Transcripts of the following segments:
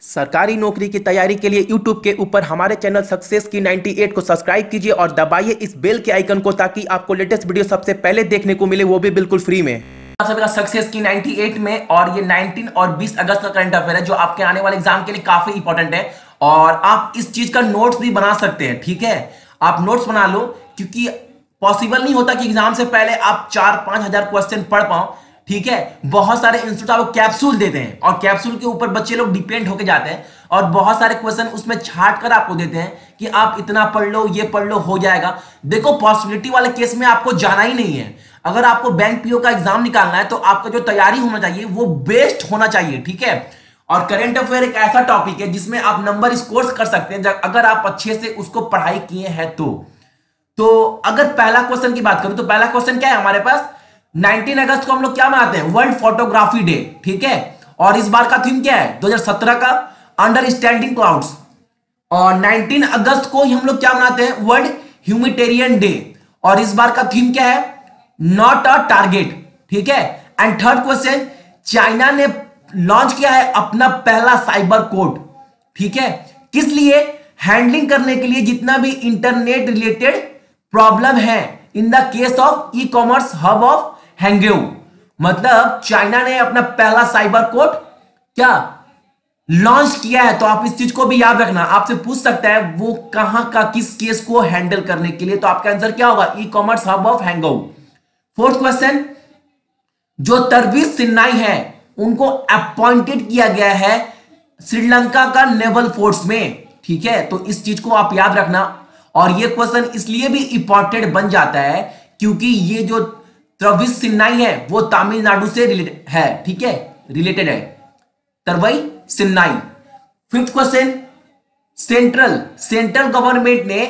सरकारी नौकरी की तैयारी के लिए YouTube के ऊपर हमारे चैनल सक्सेस की 98 को सब्सक्राइब कीजिए और दबाइए इस बेल के आइकन को ताकि आपको लेटेस्ट वीडियो सबसे पहले देखने को मिले, वो भी बिल्कुल फ्री में। आप सभी का सक्सेस की 98 में। और ये 19 और 20 अगस्त का करंट अफेयर है जो आपके आने वाले एग्जाम के लिए काफी इंपॉर्टेंट है और आप इस चीज का नोट्स भी बना सकते हैं। ठीक है, आप नोट्स बना लो क्योंकि पॉसिबल नहीं होता कि एग्जाम से पहले आप 4-5 हजार क्वेश्चन पढ़ पाओ। ठीक है, बहुत सारे इंस्टीट्यूट आपको कैप्सूल देते हैं और कैप्सूल के ऊपर बच्चे लोग डिपेंड होके जाते हैं और बहुत सारे क्वेश्चन उसमें छांट कर आपको देते हैं कि आप इतना पढ़ लो, ये पढ़ लो, हो जाएगा। देखो, पॉसिबिलिटी वाले केस में आपको जाना ही नहीं है। अगर आपको बैंक पीओ का एग्जाम निकालना है तो आपका जो तैयारी होना चाहिए वो बेस्ट होना चाहिए। ठीक है, और करंट अफेयर एक ऐसा टॉपिक है जिसमें आप नंबर स्कोर कर सकते हैं अगर आप अच्छे से उसको पढ़ाई किए हैं तो अगर पहला क्वेश्चन की बात करूं तो पहला क्वेश्चन क्या है हमारे पास, 19 अगस्त को हम लोग क्या मनाते हैं, वर्ल्ड फोटोग्राफी डे। ठीक है, और इस बार का थीम क्या है, 2017 का अंडरस्टैंडिंग क्लाउड्स। और 19 अगस्त को हम लोग क्या मनाते हैं, वर्ल्ड ह्यूमैनिटेरियन डे। और इस बार का थीम क्या है, नॉट अ टारगेट। ठीक है, एंड थर्ड क्वेश्चन, चाइना ने लॉन्च किया है अपना पहला साइबर कोड। ठीक है, किस लिए, हैंडलिंग करने के लिए जितना भी इंटरनेट रिलेटेड प्रॉब्लम है in the case of ecommerce hub of Hangzhou. मतलब चाइना ने अपना पहला साइबर कोड क्या लॉन्च किया है। तो आप इस चीज को भी याद रखना, आपसे पूछ सकता है वो कहां का किस केस को हैंडल करने के लिए, तो आपका आंसर क्या होगा, ecommerce hub of Hangzhou. Fourth question, जो तरबीज सिन्नाई है उनको अपॉइंटेड किया गया है श्रीलंका का नेवल फोर्स में। ठीक है, तो इस चीज को आप याद रखना। और ये क्वेश्चन इसलिए भी इंपॉर्टेंट बन जाता है क्योंकि ये जो तरबीज सिन्नाई है वो तमिलनाडु से रिलेटेड है। ठीक है, रिलेटेड है तरबई सिन्नाई। फिफ्थ क्वेश्चन, सेंट्रल गवर्नमेंट ने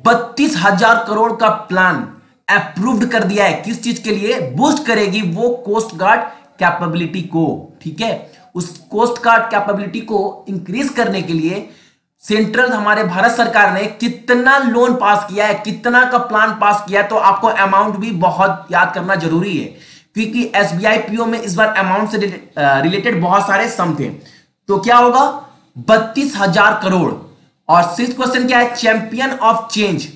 32,000 करोड़ का प्लान अप्रूव्ड कर दिया है। किस चीज के लिए, बूस्ट करेगी वो कोस्ट गार्ड कैपेबिलिटी को। ठीक है, उस कोस्ट गार्ड कैपेबिलिटी को इंक्रीज करने के लिए सेंट्रल हमारे भारत सरकार ने कितना लोन पास किया है, कितना का प्लान पास किया है, तो आपको अमाउंट भी बहुत याद करना जरूरी है क्योंकि एसबीआई पीओ में इस बार अमाउंट से रिलेटेड बहुत सारे सम थे। तो क्या होगा, 32,000 करोड़। और सिक्स्थ क्वेश्चन क्या है, चैंपियन ऑफ चेंज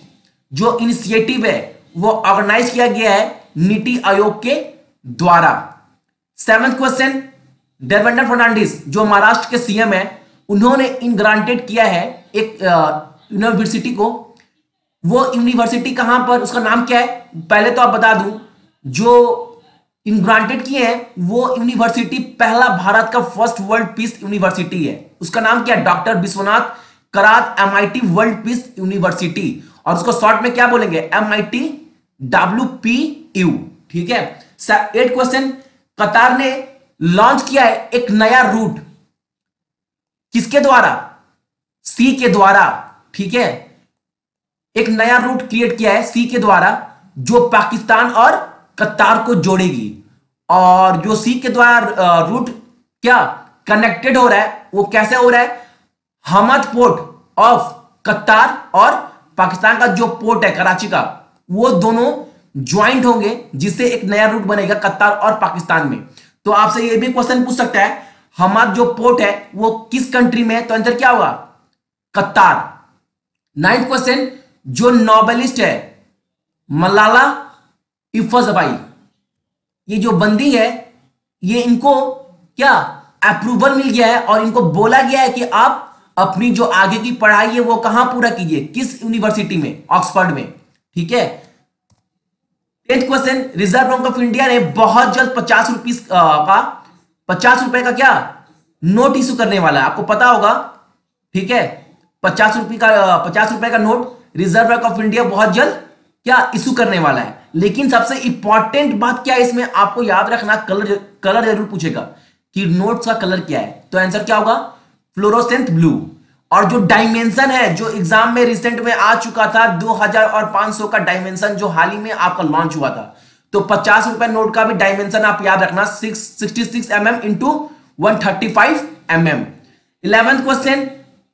जो इनिशिएटिव है वो ऑर्गेनाइज किया गया है नीति आयोग के द्वारा। सेवंथ क्वेश्चन, देवेंद्र फडणवीस जो महाराष्ट्र के सीएम है उन्होंने इनग्रांटेड किया है एक यूनिवर्सिटी को। वो यूनिवर्सिटी कहां पर, उसका नाम क्या है, पहले तो आप बता दूं, जो इनग्रांटेड किए हैं वो यूनिवर्सिटी पहला भारत का फर्स्ट वर्ल्ड पीस यूनिवर्सिटी है। उसका नाम क्या है, डॉक्टर विश्वनाथ करात एमआईटी वर्ल्ड पीस यूनिवर्सिटी, और उसको शॉर्ट में क्या बोलेंगे, एमआईटी WPU। ठीक है, 8 क्वेश्चन, कतार ने लॉन्च किया है एक नया रूट, किसके द्वारा, सी के द्वारा। ठीक है, एक नया रूट क्रिएट किया है सी के द्वारा जो पाकिस्तान और कतार को जोड़ेगी। और जो सी के द्वारा रूट क्या कनेक्टेड हो रहा है वो कैसे हो रहा है, हमद पोर्ट ऑफ कतार और पाकिस्तान का जो पोर्ट है कराची का, वो दोनों ज्वाइंट होंगे जिससे एक नया रूट बनेगा कतार और पाकिस्तान में। तो आपसे ये भी क्वेश्चन पूछ सकता है, हमारा जो पोर्ट है वो किस कंट्री में है, तो आंसर क्या होगा, कतार। 9th क्वेश्चन, जो नोबेलिस्ट है मलाला यूसुफजई, ये जो बंदी है ये इनको क्या अप्रूवल मिल गया है और इनको बोला गया है कि आप अपनी जो आगे की पढ़ाई है वो कहां पूरा कीजिए, किस यूनिवर्सिटी में, ऑक्सफोर्ड में। ठीक है, 10th question, reserve bank of India ने बहुत जल्द 50 रुपए का क्या नोट इशू करने वाला है, आपको पता होगा। ठीक है, 50 रुपए का note reserve bank of India बहुत जल्द क्या इशू करने वाला है। लेकिन सबसे इंपॉर्टेंट बात क्या है इसमें, आपको याद रखना, कलर जरूर पूछेगा कि नोट्स का कलर क्या है, तो आंसर क्या होगा, फ्लोरोसेंट ब्लू। और जो डायमेंशन है जो एग्जाम में रिसेंट में आ चुका था 2000 और 500 का डायमेंशन जो हाल ही में आपका लॉन्च हुआ था, तो 50 रुपए नोट का भी डायमेंशन आप याद रखना, 66 mm into 135 mm। 11th question,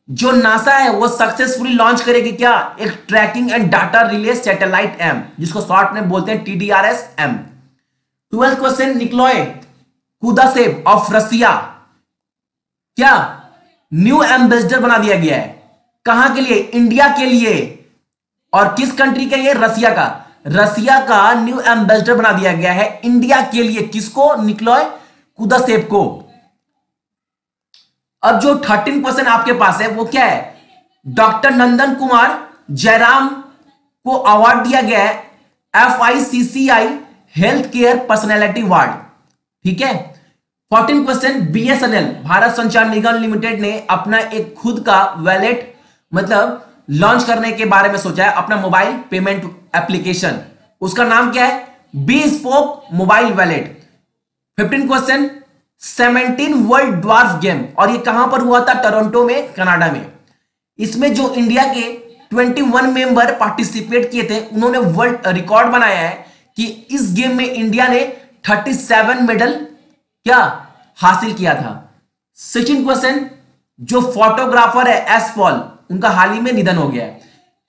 जो नासा है वो सक्सेसफुली लॉन्च करेगी क्या, एक tracking and data relay satellite M, जिसको शॉर्ट में बोलते हैं TDRS-M। 12th question, Nikolai Kudashev of Russia क्या न्यू एम्बेसडर बना दिया गया है। कहां के लिए? इंडिया के लिए। और किस कंट्री के लिए? रसिया का। रसिया का न्यू एम्बेसडर बना दिया गया है इंडिया के लिए। किसको? निकोलाई कुदाशेव को। अब जो 13 क्वेश्चन आपके पास है वो क्या है? डॉक्टर नंदन कुमार जयराम को अवार्ड दिया गया है FICCI health care personality award. ठीक है। 14 क्वेश्चन, BSNL भारत संचार निगम लिमिटेड ने अपना एक खुद का वैलेट मतलब लॉन्च करने के बारे में सोचा है, अपना मोबाइल पेमेंट एप्लीकेशन। उसका नाम क्या है? Bespoke mobile wallet. 15 question, 17 world dwarf game, और ये कहां पर हुआ था? टोरंटो में, कनाडा में। इसमें जो इंडिया के 21 मेंबर पार्टिसिपेट किए थे, उन्होंने वर्ल्ड रिकॉर्ड बनाया है कि इस गेम में इंडिया ने 37 मेडल क्या हासिल किया था। 16 क्वेश्चन, जो फोटोग्राफर है एस पॉल, उनका हाल ही में निधन हो गया है।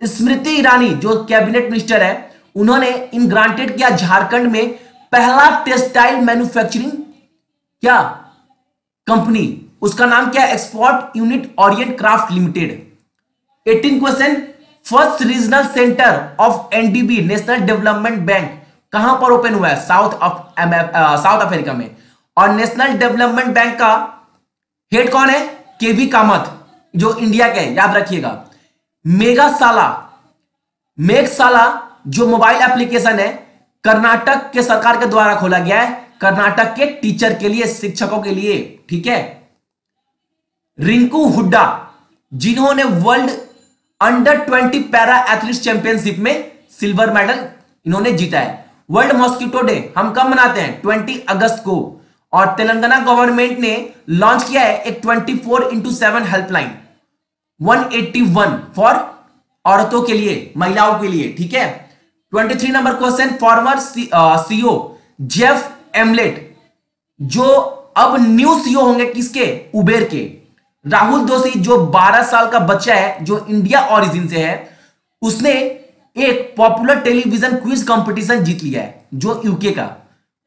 स्मृति ईरानी जो कैबिनेट मिनिस्टर है, उन्होंने इन ग्रांटेड किया झारखंड में पहला टेक्सटाइल मैन्युफैक्चरिंग क्या कंपनी, उसका नाम क्या है? Export unit Orient craft limited. 18 question, first regional centre of NDB national development bank कहां पर ओपन हुआ है? साउथ अफ्रीका में। और नेशनल डेवलपमेंट बैंक का हेड कौन है? KV कामत, जो इंडिया के, याद रखिएगा। मेघशाला जो मोबाइल एप्लीकेशन है, कर्नाटक के सरकार के द्वारा खोला गया है, कर्नाटक के टीचर के लिए, शिक्षकों के लिए। ठीक है। रिंकू हुड्डा जिन्होंने वर्ल्ड अंडर-20 पैरा एथलीट चैंपियनशिप में सिल्वर मेडल इन्होंने जीता है। वर्ल्ड मॉस्किटो डे हम कब मनाते हैं? 20 अगस्त को। और तेलंगाना गवर्नमेंट ने लॉन्च किया है एक 24x7 हेल्पलाइन 181 फॉर औरतों के लिए, महिलाओं के लिए। ठीक है। 23 number question, farmer CEO Jeff AMOLED जो अब न्यू CEO होंगे किसके? उबेर के। राहुल दोषी जो 12 साल का बच्चा है, जो इंडिया ओरिजिन से है, उसने एक पॉपुलर टेलीविजन क्विज कंपटीशन जीत लिया है, जो यूके का।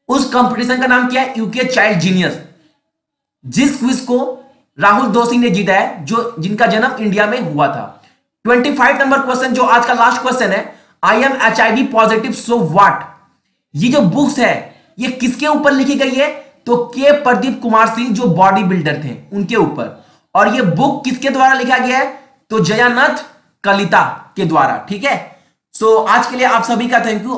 उस कंपटीशन का नाम क्या है? UK child genius. जिस क्विज को राहुल दोषी ने जीता है, जो जिनका जन्म इंडिया में हुआ था। 25 नंबर क्वेश्चन जो आज का लास्ट क्वेश्चन है, I am HIV positive so what. ये जो बुक्स है ये किसके ऊपर लिखी गई है? तो के प्रदीप कुमार सिंह जो बॉडी बिल्डर थे उनके ऊपर। और ये बुक किसके द्वारा लिखा गया है? तो जयानाथ कलिता के द्वारा। ठीक है। सो आज के लिए आप सभी का थैंक यू।